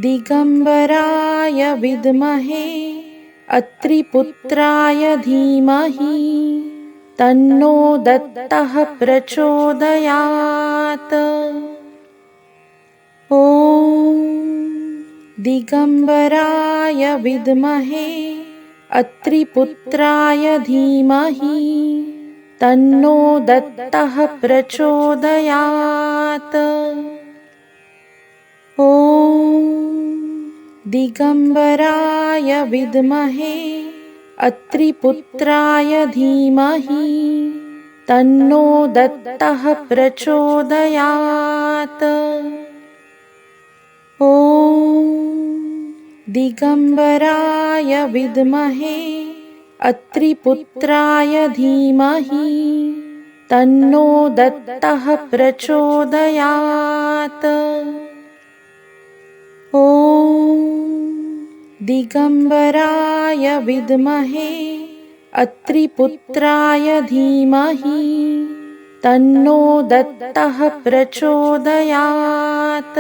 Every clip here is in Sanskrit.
दिगंबराय विद्महे अत्रिपुत्राय धीमहि तन्नो दत्तः प्रचोदयात्। ॐ दिगंबराय विद्महे अत्रिपुत्राय धीमहि तन्नो दत्तः प्रचोदयात्। ॐ दिगंबराय विद्महे अत्रिपुत्राय धीमहि तन्नो दत्तः प्रचोदयात्। ॐ दिगंबराय विद्महे अत्रिपुत्राय धीमहि तन्नो दत्तः प्रचोदयात्। ॐ दिगंबराय विद्महे अत्रिपुत्राय धीमहि तन्नो दत्तः प्रचोदयात्।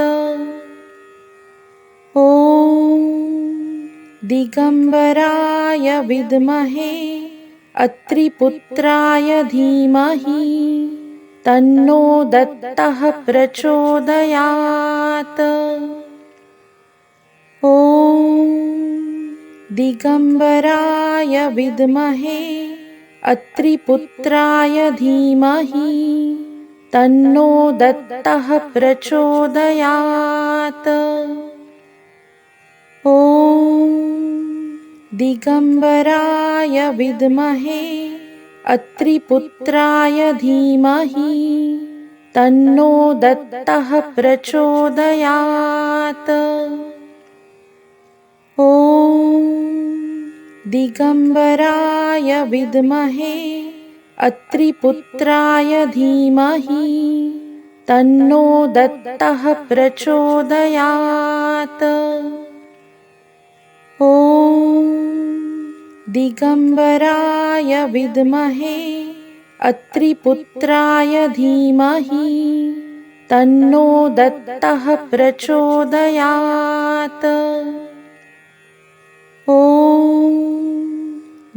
ॐ दिगंबराय विद्महे अत्रिपुत्राय धीमहि तन्नो दत्तः प्रचोदयात्। ॐ दिगंबराय विद्महे अत्रिपुत्राय धीमहि तन्नो दत्तः प्रचोदयात्। ॐ दिगंबराय विद्महे अत्रिपुत्राय धीमहि तन्नो दत्तः प्रचोदयात्। ॐ दिगंबराय विद्महे अत्रिपुत्राय धीमहि तन्नो दत्तः प्रचोदयात्। ॐ दिगंबराय विद्महे अत्रिपुत्राय धीमहि तन्नो दत्तः प्रचोदयात्। ॐ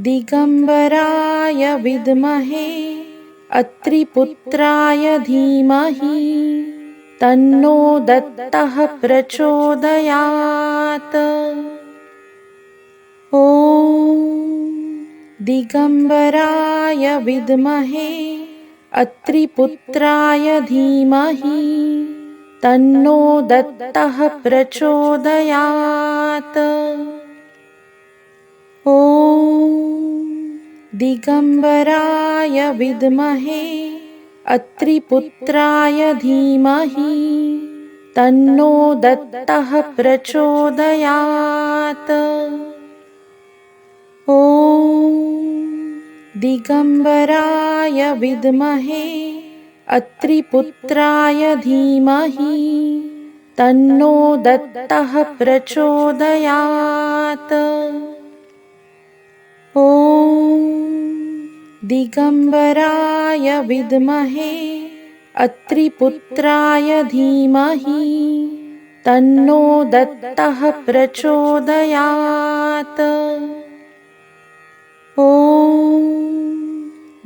दिगंबराय विद्महे अत्रिपुत्राय धीमहि तन्नो दत्तः प्रचोदयात्। ॐ दिगंबराय विद्महे अत्रिपुत्राय धीमहि तन्नो दत्तः प्रचोदयात्। ॐ दिगंबराय विद्महे अत्रिपुत्राय धीमहि तन्नो दत्तः प्रचोदयात्। ॐ दिगंबराय विद्महे अत्रिपुत्राय धीमहि तन्नो दत्तः प्रचोदयात्। ॐ दिगंबराय विद्महे अत्रिपुत्राय धीमहि तन्नो दत्तः प्रचोदयात्। ॐ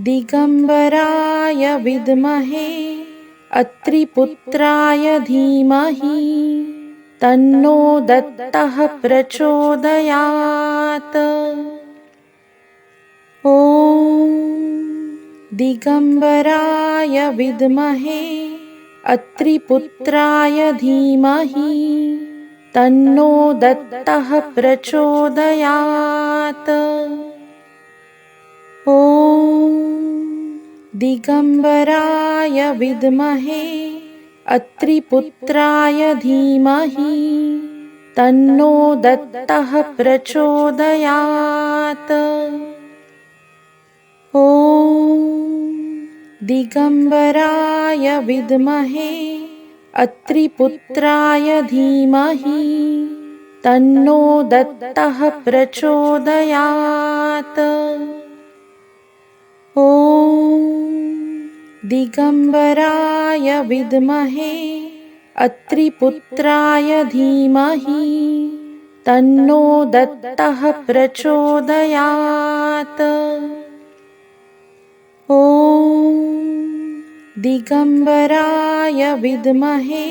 दिगंबराय विद्महे अत्रिपुत्राय धीमहि तन्नो दत्तः प्रचोदयात्। ॐ दिगंबराय विद्महे अत्रिपुत्राय धीमहि तन्नो दत्तः प्रचोदयात्। ॐ दिगंबराय विद्महे अत्रिपुत्राय धीमहि तन्नो दत्तः प्रचोदयात्। ॐ दिगंबराय विद्महे अत्रिपुत्राय धीमहि तन्नो दत्तः प्रचोदयात्। ॐ दिगंबराय विद्महे अत्रिपुत्राय धीमहि तन्नो दत्तः प्रचोदयात्। ॐ दिगम्बराय विद्महे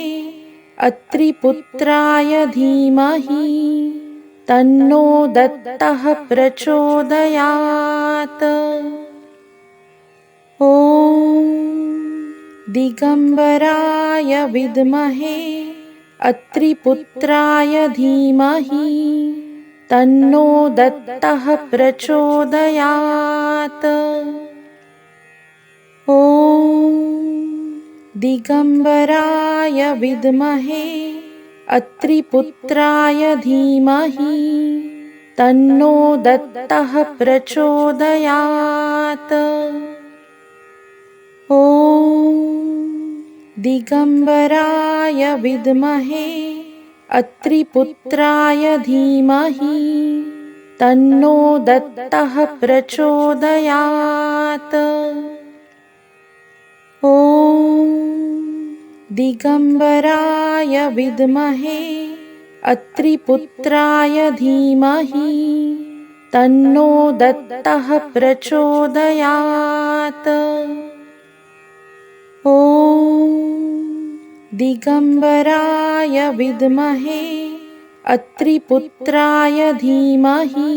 अत्रिपुत्राय धीमहि तन्नो दत्तः प्रचोदयात्। ॐ दिगम्बराय विद्महे अत्रिपुत्राय धीमहि तन्नो दत्तः प्रचोदयात्। ॐ दिगम्बराय विद्महे अत्रिपुत्राय धीमहि तन्नो दत्तः प्रचोदयात्। ॐ दिगम्बराय विद्महे अत्रिपुत्राय धीमहि तन्नो दत्तः प्रचोदयात्। ॐ दिगम्बराय विद्महे अत्रिपुत्राय धीमहि तन्नो दत्तः प्रचोदयात्। ॐ दिगम्बराय विद्महे अत्रिपुत्राय धीमहि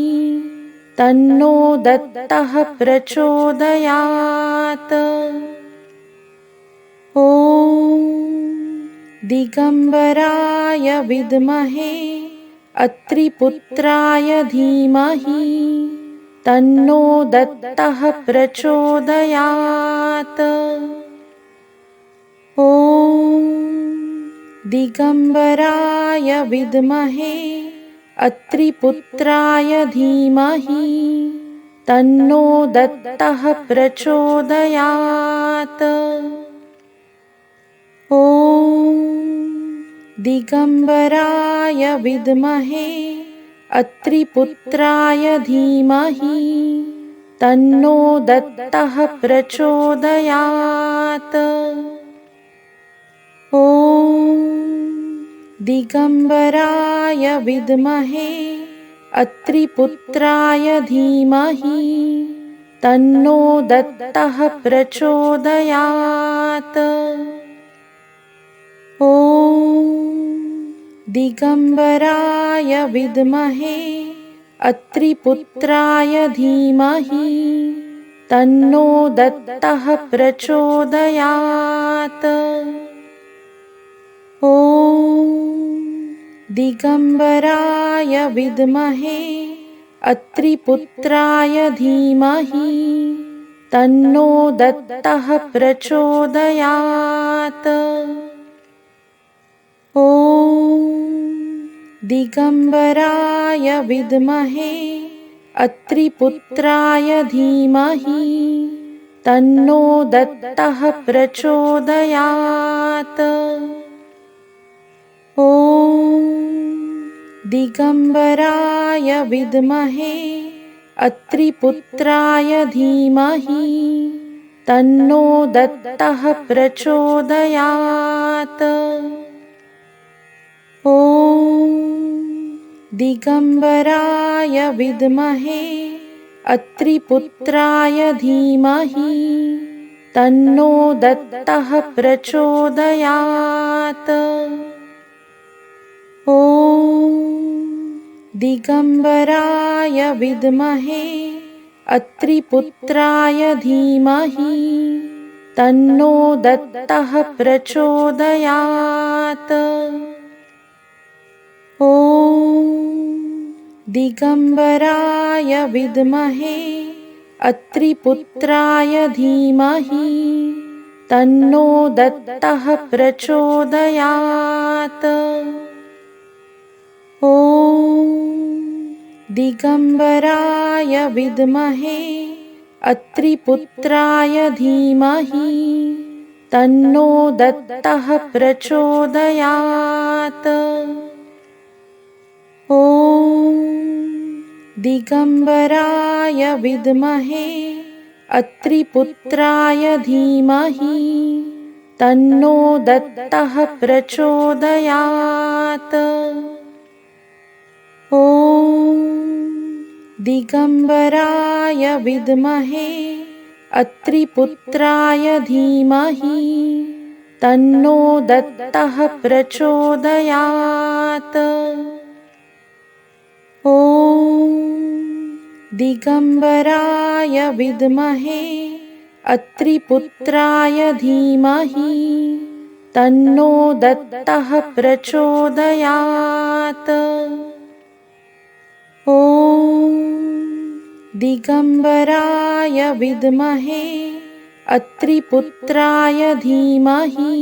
तन्नो दत्तः प्रचोदयात्। ॐ दिगम्बराय विद्महे अत्रिपुत्राय धीमहि तन्नो दत्तः प्रचोदयात्। ॐ दिगम्बराय विद्महे अत्रिपुत्राय धीमहि तन्नो दत्तः प्रचोदयात्। ॐ दिगम्बराय विद्महे अत्रिपुत्राय धीमहि तन्नो दत्तः प्रचोदयात्। ॐ दिगम्बराय विद्महे अत्रिपुत्राय धीमहि तन्नो दत्तः प्रचोदयात्। ॐ दिगम्बराय विद्महे अत्रिपुत्राय धीमहि तन्नो दत्तः प्रचोदयात्। ॐ दिगम्बराय विद्महे अत्रिपुत्राय धीमहि तन्नो दत्तः प्रचोदयात्। ॐ दिगम्बराय विद्महे अत्रिपुत्राय धीमहि तन्नो दत्तः प्रचोदयात्। ॐ दिगम्बराय विद्महे अत्रिपुत्राय धीमहि तन्नो दत्तः प्रचोदयात्। ॐ दिगम्बराय विद्महे अत्रिपुत्राय धीमहि तन्नो दत्तः प्रचोदयात्। ॐ दिगम्बराय विद्महे अत्रिपुत्राय धीमहि तन्नो दत्तः प्रचोदयात्। ॐ दिगम्बराय विद्महे अत्रिपुत्राय धीमहि तन्नो दत्तः प्रचोदयात्। ॐ दिगम्बराय विद्महे अत्रिपुत्राय धीमहि तन्नो दत्तः प्रचोदयात्। ॐ दिगम्बराय विद्महे अत्रिपुत्राय धीमहि तन्नो दत्तः प्रचोदयात्। ॐ दिगम्बराय विद्महे अत्रिपुत्राय धीमहि तन्नो दत्तः प्रचोदयात्। ॐ दिगम्बराय विद्महे अत्रिपुत्राय धीमहि तन्नो दत्तः प्रचोदयात्। ॐ दिगम्बराय विद्महे अत्रिपुत्राय धीमहि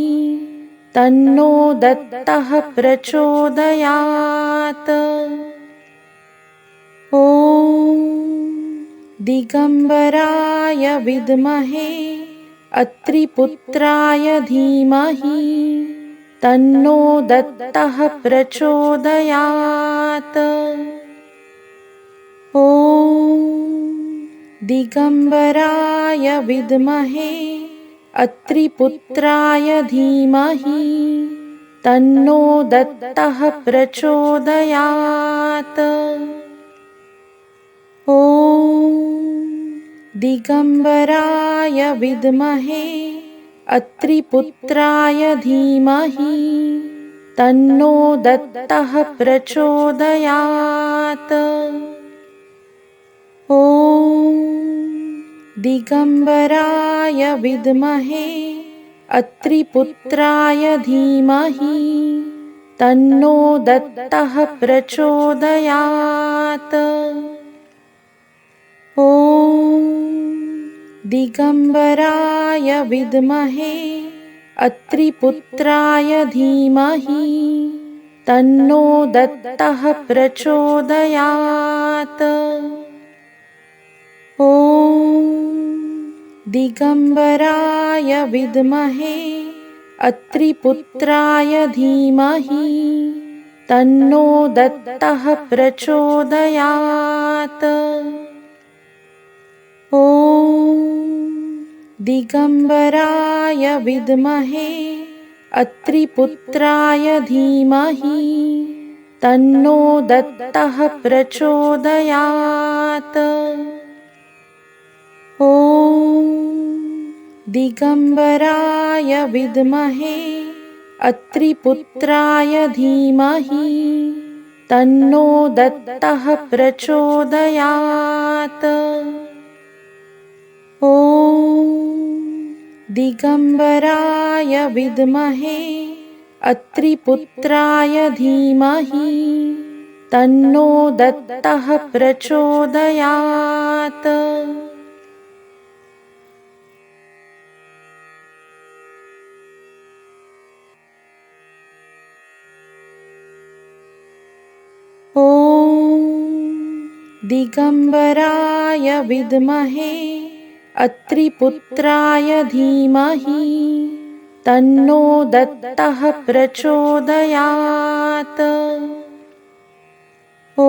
तन्नो दत्तः प्रचोदयात्। ॐ दिगम्बराय विद्महे अत्रिपुत्राय धीमहि तन्नो दत्तः प्रचोदयात्। ॐ दिगम्बराय विद्महे अत्रिपुत्राय धीमहि तन्नो दत्तः प्रचोदयात्। ॐ दिगम्बराय विद्महे अत्रिपुत्राय धीमहि तन्नो दत्तः प्रचोदयात्। ॐ दिगम्बराय विद्महे अत्रिपुत्राय धीमहि तन्नो दत्तः प्रचोदयात्। ॐ दिगम्बराय विद्महे अत्रिपुत्राय धीमहि तन्नो दत्तः प्रचोदयात्। ॐ दिगम्बराय विद्महे अत्रिपुत्राय धीमहि तन्नो दत्तः प्रचोदयात्। ॐ दिगम्बराय विद्महे अत्रिपुत्राय धीमहि तन्नो दत्तः प्रचोदयात्। ॐ दिगम्बराय विद्महे अत्रिपुत्राय धीमहि तन्नो दत्तः प्रचोदयात्। ॐ दिगम्बराय विद्महे अत्रिपुत्राय धीमहि तन्नो दत्तः प्रचोदयात्। ॐ दिगम्बराय विद्महे अत्रिपुत्राय धीमहि तन्नो दत्तः प्रचोदयात्। ॐ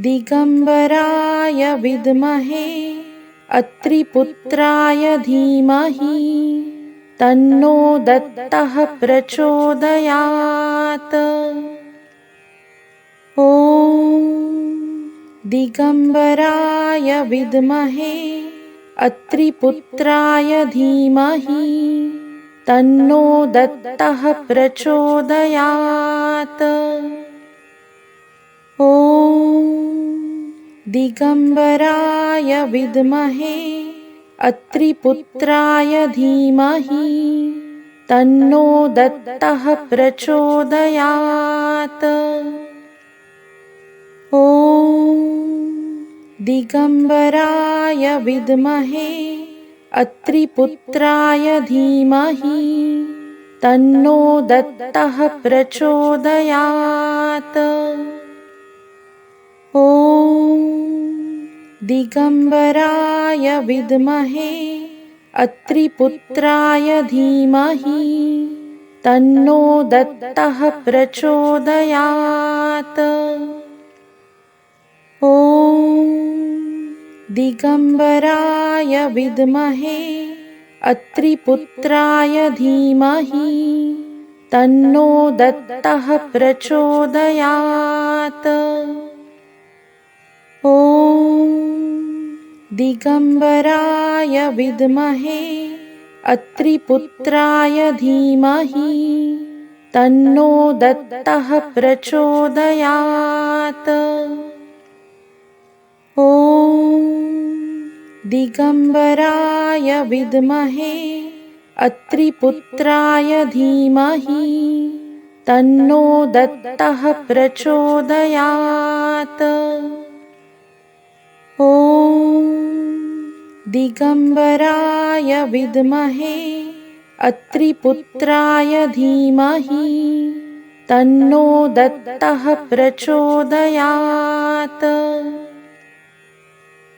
दिगम्बराय विद्महे अत्रिपुत्राय धीमहि तन्नो दत्तः प्रचोदयात्। ॐ दिगम्बराय विद्महे अत्रिपुत्राय धीमहि तन्नो दत्तः प्रचोदयात्। ॐ दिगम्बराय विद्महे अत्रिपुत्राय धीमहि तन्नो दत्तः प्रचोदयात्। ॐ दिगम्बराय विद्महे अत्रिपुत्राय धीमहि तन्नो दत्तः प्रचोदयात्। ॐ दिगम्बराय विद्महे अत्रिपुत्राय धीमहि तन्नो दत्तः प्रचोदयात्। ॐ दिगम्बराय विद्महे अत्रिपुत्राय धीमहि तन्नो दत्तः प्रचोदयात्। ॐ दिगम्बराय विद्महे अत्रिपुत्राय धीमहि तन्नो दत्तः प्रचोदयात्। ॐ दिगम्बराय विद्महे अत्रिपुत्राय धीमहि तन्नो दत्तः प्रचोदयात्। ॐ दिगम्बराय विद्महे अत्रिपुत्राय धीमहि तन्नो दत्तः प्रचोदयात्।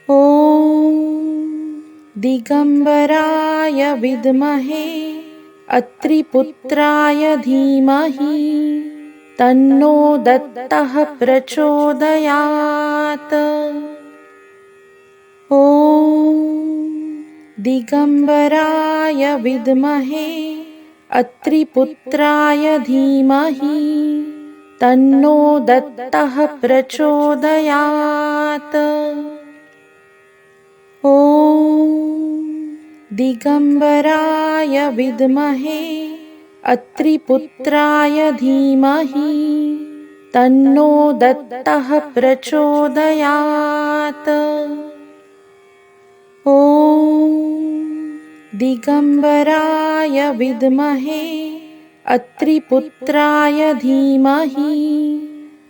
ॐ दिगम्बराय विद्महे अत्रिपुत्राय धीमहि तन्नो दत्तः प्रचोदयात्। ॐ दिगम्बराय विद्महे अत्रिपुत्राय धीमहि तन्नो दत्तः प्रचोदयात्। ॐ दिगम्बराय विद्महे अत्रिपुत्राय धीमहि तन्नो दत्तः प्रचोदयात्। ॐ दिगम्बराय विद्महे अत्रिपुत्राय धीमहि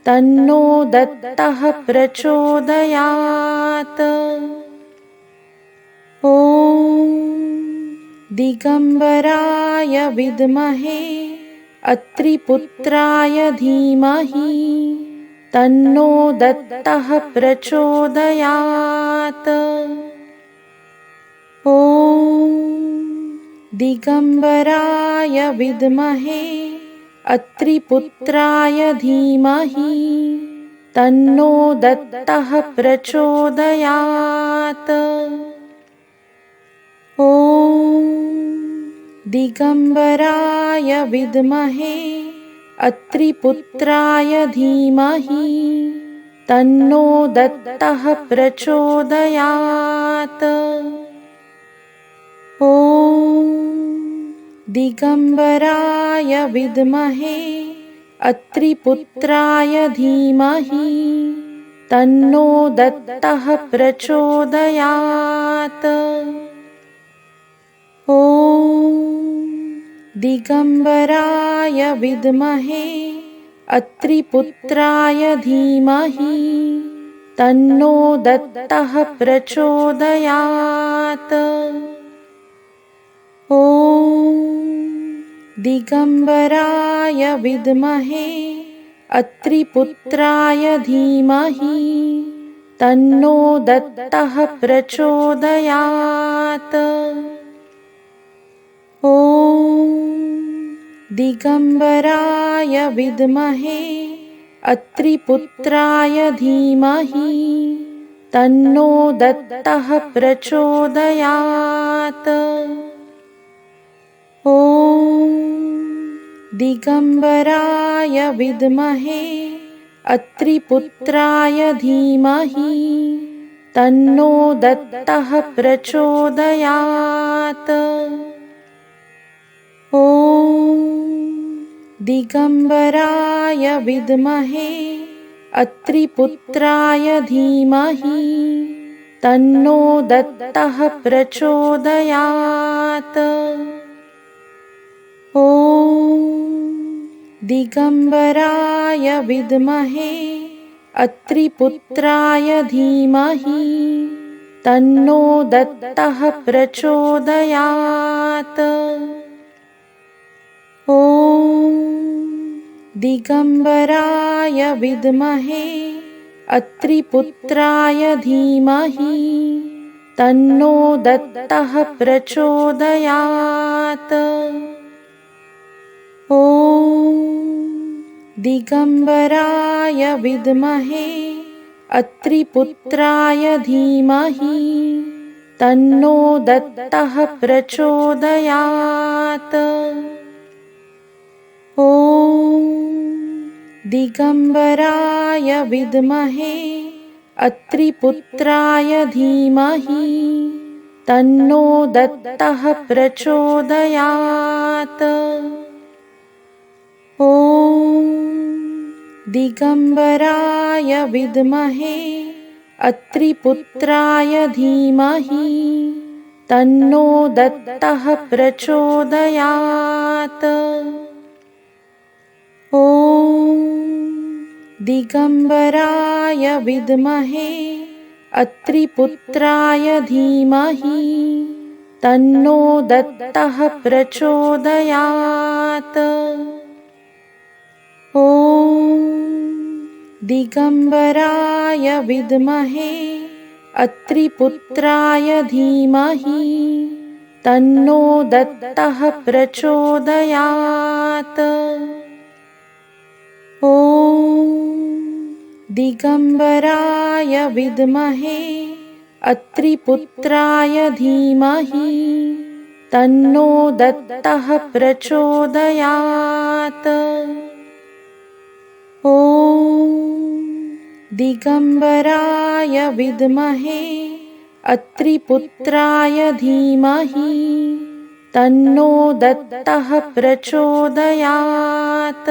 तन्नो दत्तः प्रचोदयात्। ॐ दिगम्बराय विद्महे अत्रिपुत्राय धीमहि तन्नो दत्तः प्रचोदयात्। ॐ दिगम्बराय विद्महे अत्रिपुत्राय धीमहि तन्नो दत्तः प्रचोदयात्। ॐ दिगम्बराय विद्महे अत्रिपुत्राय धीमहि तन्नो दत्तः प्रचोदयात्। ॐ दिगम्बराय विद्महे अत्रिपुत्राय धीमहि तन्नो दत्तः प्रचोदयात्। ॐ दिगम्बराय विद्महे अत्रिपुत्राय धीमहि तन्नो दत्तः प्रचोदयात्। ॐ दिगम्बराय विद्महे अत्रिपुत्राय धीमहि तन्नो दत्तः प्रचोदयात्। ॐ दिगम्बराय विद्महे अत्रिपुत्राय धीमहि तन्नो दत्तः प्रचोदयात्। ॐ दिगम्बराय विद्महे अत्रिपुत्राय धीमहि तन्नो दत्तः प्रचोदयात्। ॐ दिगम्बराय विद्महे अत्रिपुत्राय धीमहि तन्नो दत्तः प्रचोदयात्। ॐ दिगम्बराय विद्महे अत्रिपुत्राय धीमहि तन्नो दत्तः प्रचोदयात्। ॐ दिगम्बराय विद्महे अत्रिपुत्राय धीमहि तन्नो दत्तः प्रचोदयात्। ॐ दिगम्बराय विद्महे अत्रिपुत्राय धीमहि तन्नो दत्तः प्रचोदयात्। ॐ दिगम्बराय विद्महे अत्रिपुत्राय धीमहि तन्नो दत्तः प्रचोदयात्। ॐ दिगम्बराय विद्महे अत्रिपुत्राय धीमहि तन्नो दत्तः प्रचोदयात्। ॐ दिगम्बराय विद्महे अत्रिपुत्राय धीमहि तन्नो दत्तः प्रचोदयात्। ॐ दिगम्बराय विद्महे अत्रिपुत्राय धीमहि तन्नो दत्तः प्रचोदयात्। ॐ दिगम्बराय विद्महे अत्रिपुत्राय धीमहि तन्नो दत्तः प्रचोदयात्। ॐ दिगम्बराय विद्महे अत्रिपुत्राय धीमहि तन्नो दत्तः प्रचोदयात्।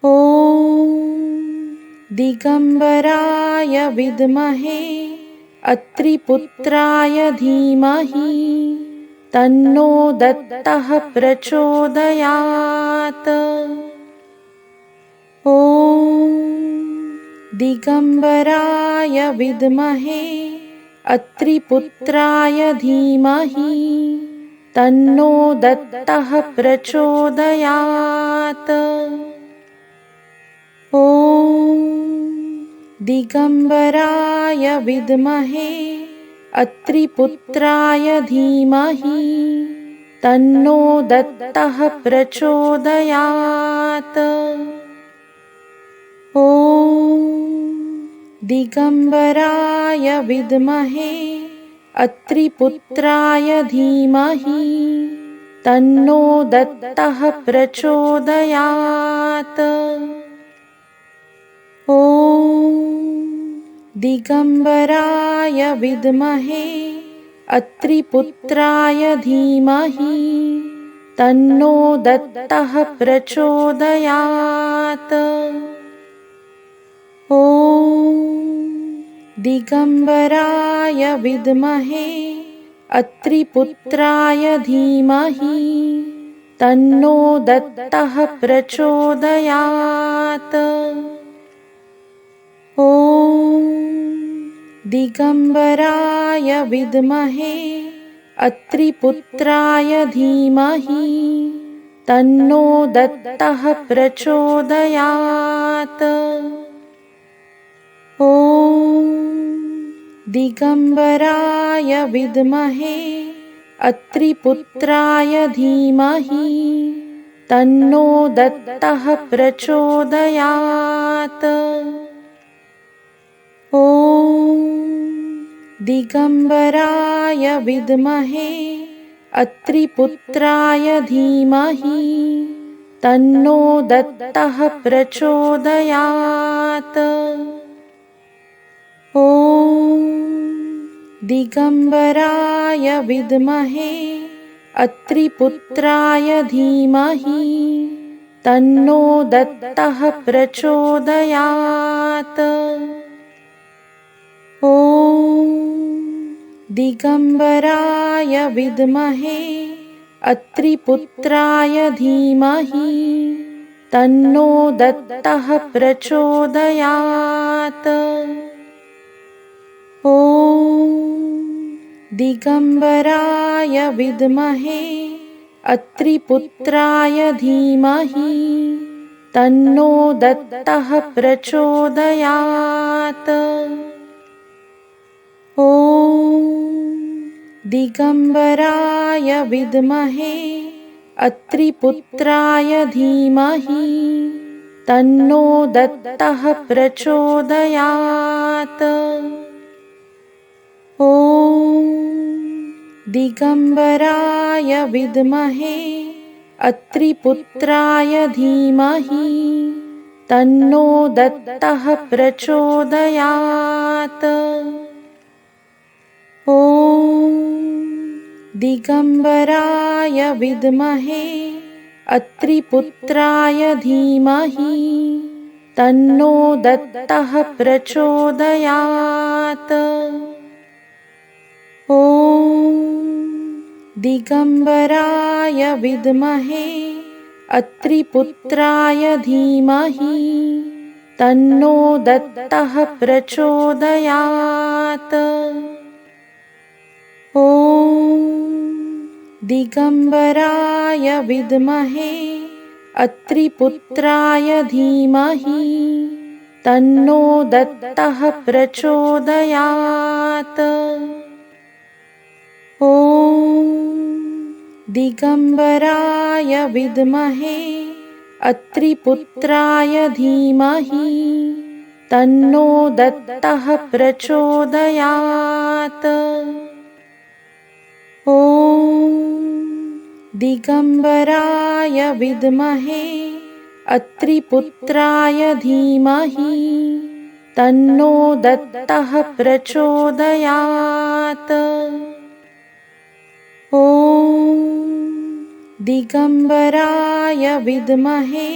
ॐ दिगम्बराय विद्महे अत्रिपुत्राय धीमहि तन्नो दत्तः प्रचोदयात्। ॐ दिगम्बराय विद्महे अत्रिपुत्राय धीमहि तन्नो दत्तः प्रचोदयात्। ॐ दिगम्बराय विद्महे अत्रिपुत्राय धीमहि तन्नो दत्तः प्रचोदयात्। ॐ दिगम्बराय विद्महे अत्रिपुत्राय धीमहि तन्नो दत्तः प्रचोदयात्। ॐ दिगम्बराय विद्महे अत्रिपुत्राय धीमहि तन्नो दत्तः प्रचोदयात्। ॐ दिगम्बराय विद्महे अत्रिपुत्राय धीमहि तन्नो दत्तः प्रचोदयात्। ॐ दिगम्बराय विद्महे अत्रिपुत्राय धीमहि तन्नो दत्तः प्रचोदयात्। ॐ दिगम्बराय विद्महे अत्रिपुत्राय धीमहि तन्नो दत्तः प्रचोदयात्। ॐ दिगम्बराय विद्महे अत्रिपुत्राय धीमहि तन्नो दत्तः प्रचोदयात्। ॐ दिगम्बराय विद्महे अत्रिपुत्राय धीमहि तन्नो दत्तः प्रचोदयात्। ॐ दिगम्बराय विद्महे अत्रिपुत्राय धीमहि तन्नो दत्तः प्रचोदयात्। ॐ दिगम्बराय विद्महे अत्रिपुत्राय धीमहि तन्नो दत्तः प्रचोदयात्। ॐ दिगम्बराय विद्महे अत्रिपुत्राय धीमहि तन्नो दत्तः प्रचोदयात्। ॐ दिगम्बराय विद्महे अत्रिपुत्राय धीमहि तन्नो दत्तः प्रचोदयात्। ॐ दिगम्बराय विद्महे अत्रिपुत्राय धीमहि तन्नो दत्तः प्रचोदयात्। ॐ दिगम्बराय विद्महे अत्रिपुत्राय धीमहि तन्नो दत्तः प्रचोदयात्। ॐ दिगम्बराय विद्महे अत्रिपुत्राय धीमहि तन्नो दत्तः प्रचोदयात्। ॐ दिगम्बराय विद्महे अत्रिपुत्राय धीमहि तन्नो दत्तः प्रचोदयात्। ॐ दिगम्बराय विद्महे अत्रिपुत्राय धीमहि तन्नो दत्तः प्रचोदयात्। ॐ दिगम्बराय विद्महे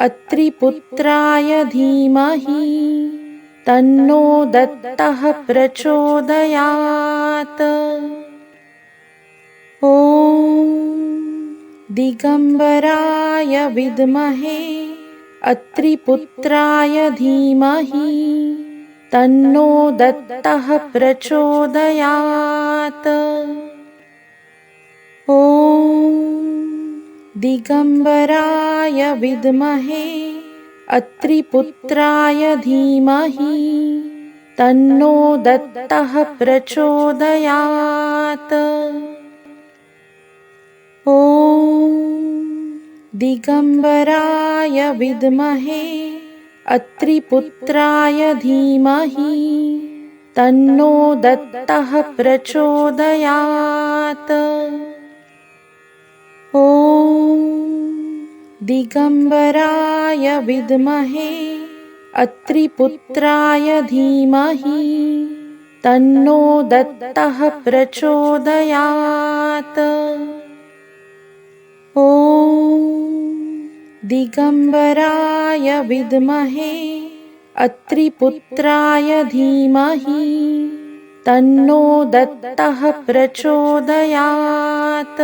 अत्रिपुत्राय धीमहि तन्नो दत्तः प्रचोदयात्। ॐ दिगम्बराय विद्महे अत्रिपुत्राय धीमहि तन्नो दत्तः प्रचोदयात्। ॐ दिगम्बराय विद्महे अत्रिपुत्राय धीमहि तन्नो दत्तः प्रचोदयात्। ॐ दिगम्बराय विद्महे अत्रिपुत्राय धीमहि तन्नो दत्तः प्रचोदयात्। ॐ दिगम्बराय विद्महे अत्रिपुत्राय धीमहि तन्नो दत्तः प्रचोदयात्। ॐ दिगम्बराय विद्महे अत्रिपुत्राय धीमहि तन्नो दत्तः प्रचोदयात्।